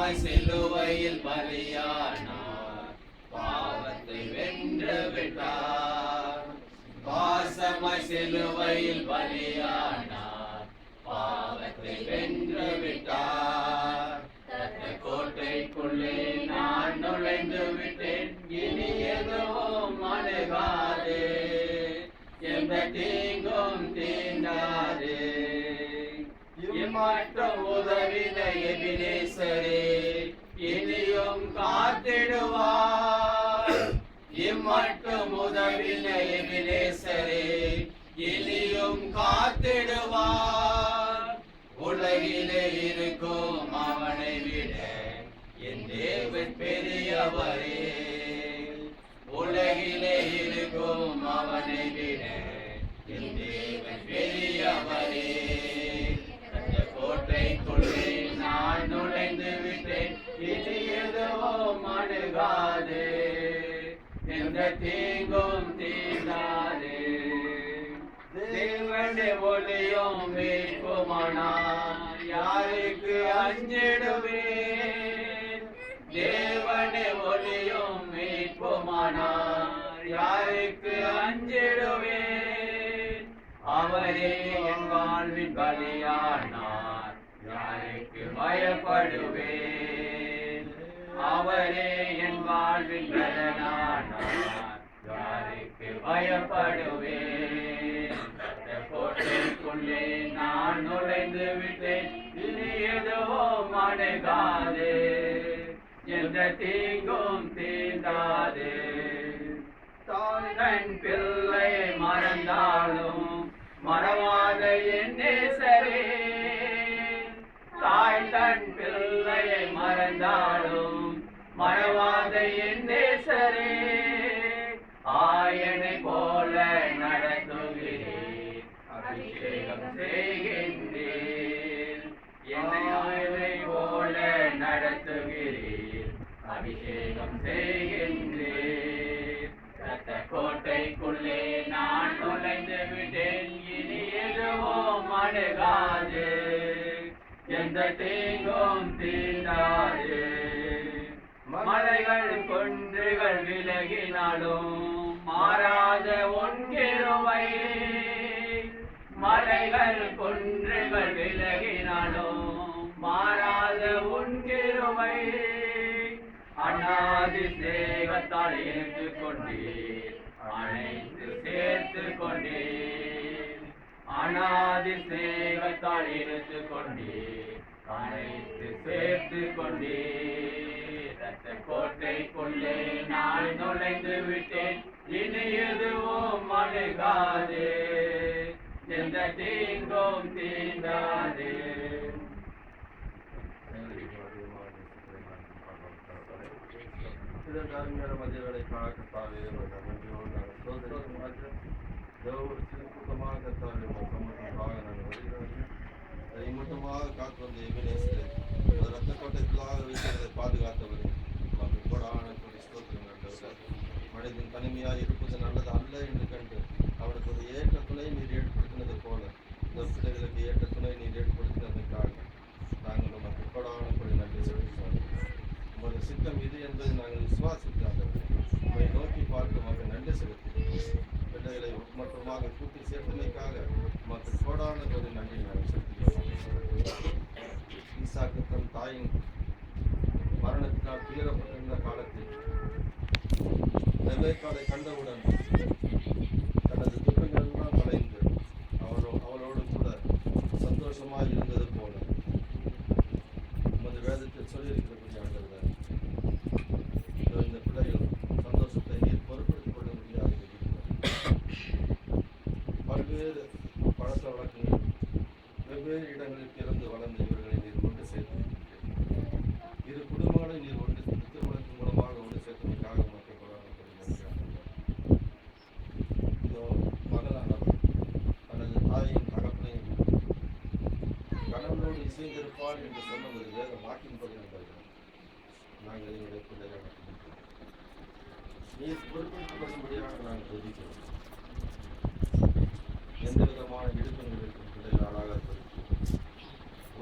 பாசமாய் சிலுவையில் பலியானார், பாவத்தை வென்று விட்டார். பாசமாய் சிலுவையில் பலியானார், பாவத்தை வென்று விட்டார். கோட்டைக்குள்ளே நான் நுழைந்து விட்டேன், இனி எதுவும் அணுகாது, எந்த தீங்கும் தீண்டாது. இம்மட்டும் உதவின எபினேசரே இனியும் காத்திடுவார். இம்மட்டும் உதவின எபினேசரே இனியும் காத்திடுவார். உலகிலே இருக்கும் அவனை விட என் தேவன் பெரியவரே. உலகிலே இருக்கும் அவனை விட என் தேவன் பெரியவரே. கோட்டைக்குள்ளே நான் நுழைந்து விட்டேன், இனி எதுவும் அணுகாது, எந்த தீங்கும் தீண்டாது. தேவனுடைய ஒளியும் மீட்புமானார், யாருக்கு அஞ்சிடுவேன்? தேவனுடைய ஒளியும் மீட்புமானார், யாருக்கு அஞ்சிடுவேன்? அவரே என் வாழ்வின் பலியானார், யாருக்கு பயப்படுவேன்? அவரே என் வாழ்வின் பலனானார், யாருக்கு பயப்படுவேன்? கோட்டைக்குள்ளே நான் நுழைந்து விட்டேன், இனி எதுவும் அணுகாது, எந்த தீங்கும் தீண்டாது. தன் பிள்ளை மறந்தாலும் மறவாத என் நேசரே. தாய் தன் பிள்ளையை மறந்தாலும் மறவாத என் நேசரே. ஆயனை போல நடத்துகிறேன், அபிஷேகம் செய்கின்றேன். என்னை ஆயனை போல நடத்துகிறேன், அபிஷேகம் செய்கின்றேன். ரத்த கோட்டைக்குள்ளே நான் நுழைந்து விட்டேன், இனி எதுவும் அணுகாது, எந்த தீங்கும் தீண்டாது. மலைகள் குன்றுகள் விலகினாலும் மாறாத உன் கிருபை. மலைகள் குன்றுகள் விலகினாலும் மாறாத உன் கிருபை. அநாதி சேகத்தால் இணைத்து கொண்டீர், அனைத்து சேர்த்து கொண்டீர். அநாதி சேகத்தால் இணைத்து கொண்டீர், அனைத்து சேர்த்து கொண்டீர். ரத்த கோட்டைக்குள்ளே நான் நுழைந்து விட்டேன், இனி எதுவும் அணுகாது, எந்த தீங்கும் தீண்டாது. மதியவரை காக்கத்தாவே இம்மட்டமாக காத்து வந்த எபினேசரே, ரத்த கோட்டைக்குள்ளாக வைக்கிறதை பாதுகாத்தவர் நமக்கு கொடான கொடி ஸ்தோத்திரம். மனிதன் தனிமையாக இருப்பது நல்லது அல்ல என்று கண்டு அவனுக்கு ஒரு ஏற்ற துணை நீர் ஏற்படுத்தினது போல இந்த பிள்ளைகளுக்கு ஏற்ற துணை நீர் ஏற்படுத்தினதற்காக நாங்கள் நமக்கு கொடான கொடி நன்றி செலுத்துகிறோம். உமது சித்தம் இது என்பதை நாங்கள் விசுவாசித்தார்கள். உண்மை நோக்கி பார்க்க மக்கள் நன்றி செலுத்துகிறோம். பிள்ளைகளை ஒட்டுமொத்தமாக கூட்டி சேர்த்தமைக்காக மக்கள் கோடான கொடி நன்றி நாங்கள் செலுத்துகிறோம். ஈசாக்கு தன் தாயின் மரணத்தினால் துயரப்பட்டிருந்த காலத்தில் ரெபேக்காளை கண்டவுடன் தனது துக்கங்கள் எல்லாம் கலைந்து அவளோடு கூட சந்தோஷமாக இருந்தது போல உமது வேதத்தில் சொல்லியிருக்கிறபடி ஆண்டவர் இந்த பிள்ளைகள் சந்தோஷத்தை நீர் பொருட்படுத்திக் கொள்ள முடியாது. பல்வேறு பழக்க வழக்கங்கள் வெவ்வேறு இடங்களில் பிறந்து வளர்ந்த இவர்களை நீர் கொண்டு சேர்த்து இரு குடும்பங்களை நீர் ஒன்று திருமணத்தின் மூலமாக ஒன்று சேர்த்தமைக்காக மக்கள் கொண்டாடப்படுகிறார்கள். இதோ மகளானவர் தனது தாயையும் தகப்பனையும் கணவனோடு இசைந்திருப்பாள் என்று சொன்னது வேத வாக்கின்படி நம்புகிறோம். நாங்கள் என்னுடைய பிள்ளைகள் நீர் பொறுப்பெடுக்கப்படும்படியாக நாங்கள் ஜெபிக்கிறோம். எந்த விதமான இடுக்கங்களுக்கும் பிள்ளைகள் ஆளாக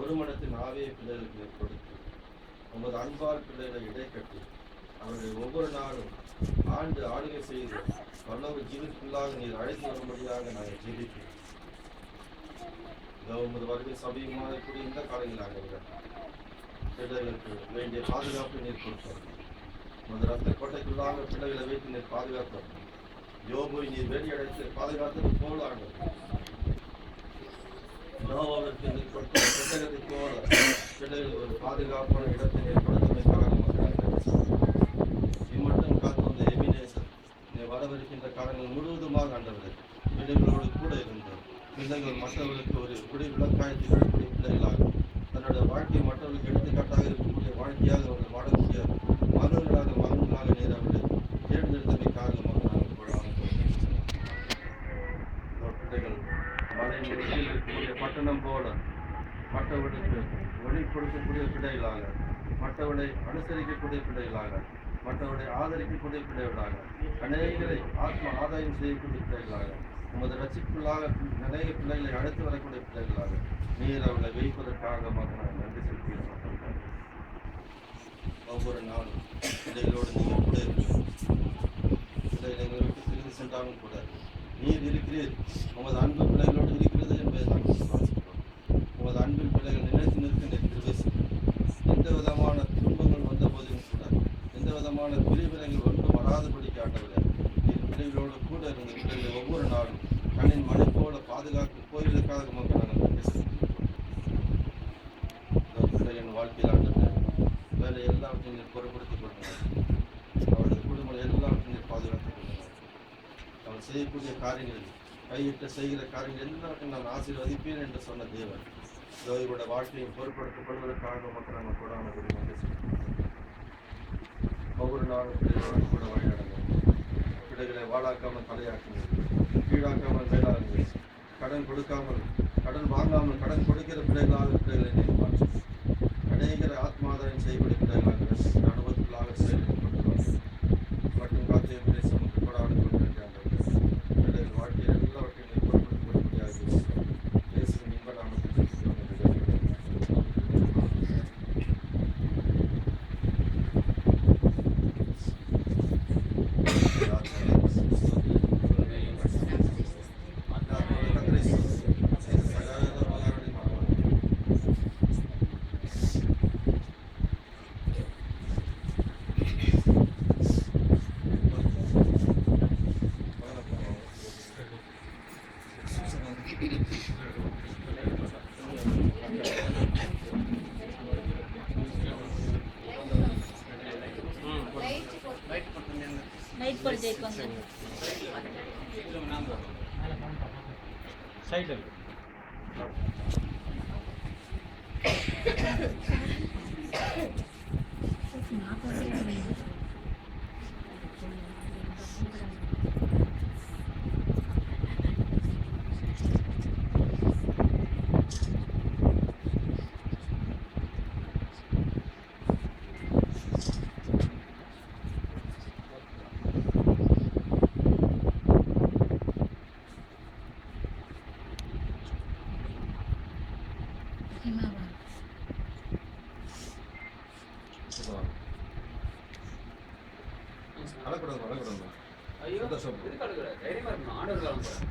ஒரு மனத்தின் ஆவியை பிள்ளைகளுக்கு கொடுத்து உமது அன்பார் பிள்ளைகளை இடைக்கட்டி அவருடைய ஒவ்வொரு நாளும் ஆளுகை செய்து பல்லவ ஜீவிக்குள்ளாக நீர் அழைத்து வரும்படியாக நாங்கள் ஜீவிக்கிறோம். உமது வருகை சபையுமாக கூடிய இந்த காலங்களாக பிள்ளைகளுக்கு வேண்டிய பாதுகாப்பு நீர் கொடுத்தோம். உமது ரத்த கோட்டைக்குள்ளாக பிள்ளைகளை வைத்து நீர் பாதுகாத்தோம். யோபுவை நீர் வெளியடைத்து பாதுகாத்தது போல ஆண்டவர் நோவாவிற்கு நீர் கொடுத்த புத்தகத்தை போல பிள்ளைகளுக்கு ஒரு பாதுகாப்பான இடத்தை நீர் கொடுத்தமைக்காக இம்மட்டும் காத்து வந்த எபினேசர் நீ வரவிருக்கின்ற காலங்கள் முழுவதுமாக ஆண்டவரே பிள்ளைகளோடு கூட இருந்தோம். பிள்ளைகள் மற்றவர்களுக்கு ஒரு குடி விளக்காய் திகழக்கூடிய பிள்ளைகளாக தன்னுடைய வாழ்க்கையை மற்றவர்களுக்கு எடுத்துக்காட்டாக இருக்கக்கூடிய வாழ்க்கையாக அவர்கள் வாழக்கூடிய மகன்களாக நீர் அவர்களை தேர்ந்தெடுத்தமைக்காக பிள்ளைகள் மலையில் இருக்கக்கூடிய பட்டணம் போல மற்றவர்களுக்கு ஒளி கொடுக்கக்கூடிய பிள்ளைகளாக, மற்றவர்களை அனுசரிக்கக்கூடிய பிள்ளைகளாக, மற்றவர்களை ஆதரிக்கக்கூடிய பிள்ளைகளாக, அநேகரை ஆத்ம ஆதாயம் செய்யக்கூடிய பிள்ளைகளாக, உமது ரட்சிப்புள்ளாக அநேக பிள்ளைகளை அழைத்து வரக்கூடிய பிள்ளைகளாக நீர் அவர்களை வைப்பதற்காக மக்கள் நன்றி செலுத்துகிறோம். ஒவ்வொரு நாளும் பிள்ளைகளோடு நீங்கள் கூட இருக்கிறோம். பிள்ளைகளை எங்களை விட்டு பிரிந்து சென்றாலும் கூட நீர் இருக்கிறீர். உமது அன்பு பிள்ளைகளோடு இருக்கிறது என்பதை நாங்கள் விசுவாசிக்கிறோம். உமது அன்பின் பிள்ளைகள் நினைத்து நிற்கின்ற கிருபை எந்த விதமான துன்பங்கள் வந்த போதிலும் கூட எந்த விதமான பிரிவினைகள் ஒன்றும் வராதபடி காட்டவில்லை. நீர் பிள்ளைகளோடு கூட இருந்த பிள்ளைகளை ஒவ்வொரு நாளும் கண்ணின் மழை போல பாதுகாக்கும் கோயிலுக்காக மக்கள் நாங்கள் நன்றி செலுத்துகிறோம். பிள்ளைகளின் வாழ்க்கையில் ஆண்டவர் வேலை எல்லாவற்றையும் நீர் பொறுப்படுத்திக் கொள்ளுங்கள். அவரது குடும்பம் எல்லாவற்றையும் நீர் பாதுகாத்துக் கொள்ளுங்கள். அவர் செய்யக்கூடிய காரியங்கள் கையிட்டு செய்கிற காரியங்கள் எல்லாவற்றையும் நான் ஆசீர்வதிப்பேன் என்று சொன்ன தேவன் இவருடைய வாழ்க்கையை பொறுப்படுத்திக் கொள்வதற்காக மக்கள் நாங்கள் கூட நன்றி செலுத்துகிறோம். ஒவ்வொரு நாளும் பிள்ளைகளோடு கூட வழிநடங்க. பிள்ளைகளை வாழாக்காமல் தலையாக்குங்கள், கீழாக்காமல் மேலாகுங்கள், கடன் கொடுக்காமல் கடன் வாங்காமல் கடன் கொடுக்கிற பிள்ளைகளாக பிள்ளைகளை நீங்கள் மாற்று. அநேகரை ஆத்மாதாயம் செய்யக்கூடிய பிள்ளைகளாக அனுபவத்திலாக செயல்படுத்துவார்கள். மற்றும் காத்திய பிரதேசம் கொடாடு கொண்டிருக்கிறார்கள். பிள்ளைகள் வாழ்க்கையில் எல்லாவற்றையும் பொறுப்படுத்தக்கூடியதாக இயேசுவின் இன்ப நாமத்தில் लाइट पर देखो साइड அழக்கூடாது. ஐயோ இது கடுக்குற தைரியமா இருக்கணும். ஆண்டவர் காலம் போற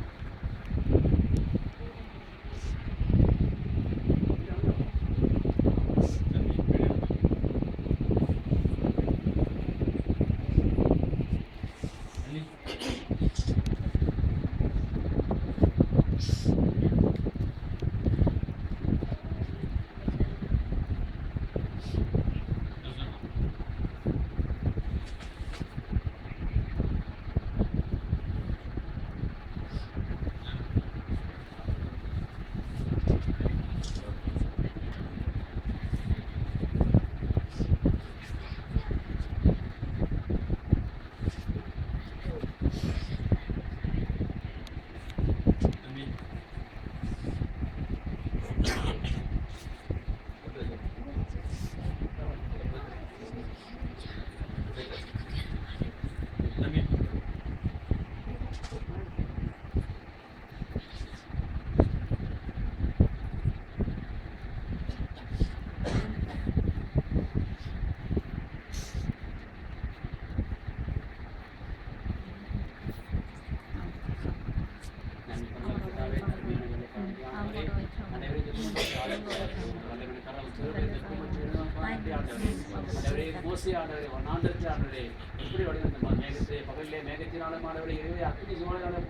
ஆண்டவரே கடவுள் சிறுவை இந்த குடும்பத்தை ஆண்டவரே மோசி ஆண்டவரே வண்ணாந்திரத்தில் ஆண்டவரே எப்படி வழிநடத்த மேகத்தை பகலிலே மேகத்தினாலும் ஆண்டவரே இரவே அக்னி ஜுவாலையாலும்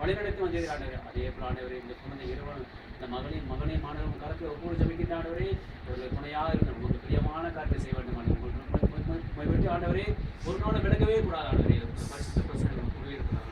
வழிநடத்தி வந்தீர்கள் ஆண்டவரே அதே போல ஆண்டவரே இந்த குழந்தை இருவன் இந்த மகனையும் மாணவன் கருத்தில் ஒவ்வொரு ஜபிக்கின்ற ஆண்டவரே இவர்கள் துணையாக இருந்த உங்களுக்கு பிரியமான காரியத்தை செய்ய வேண்டும் ஆண்டவரை விட்டு ஆண்டவரே ஒரு நாள் விளங்கவே கூடாது ஆண்டவரே பரிசுத்த பிரசனம் கூடியிருக்கிறார்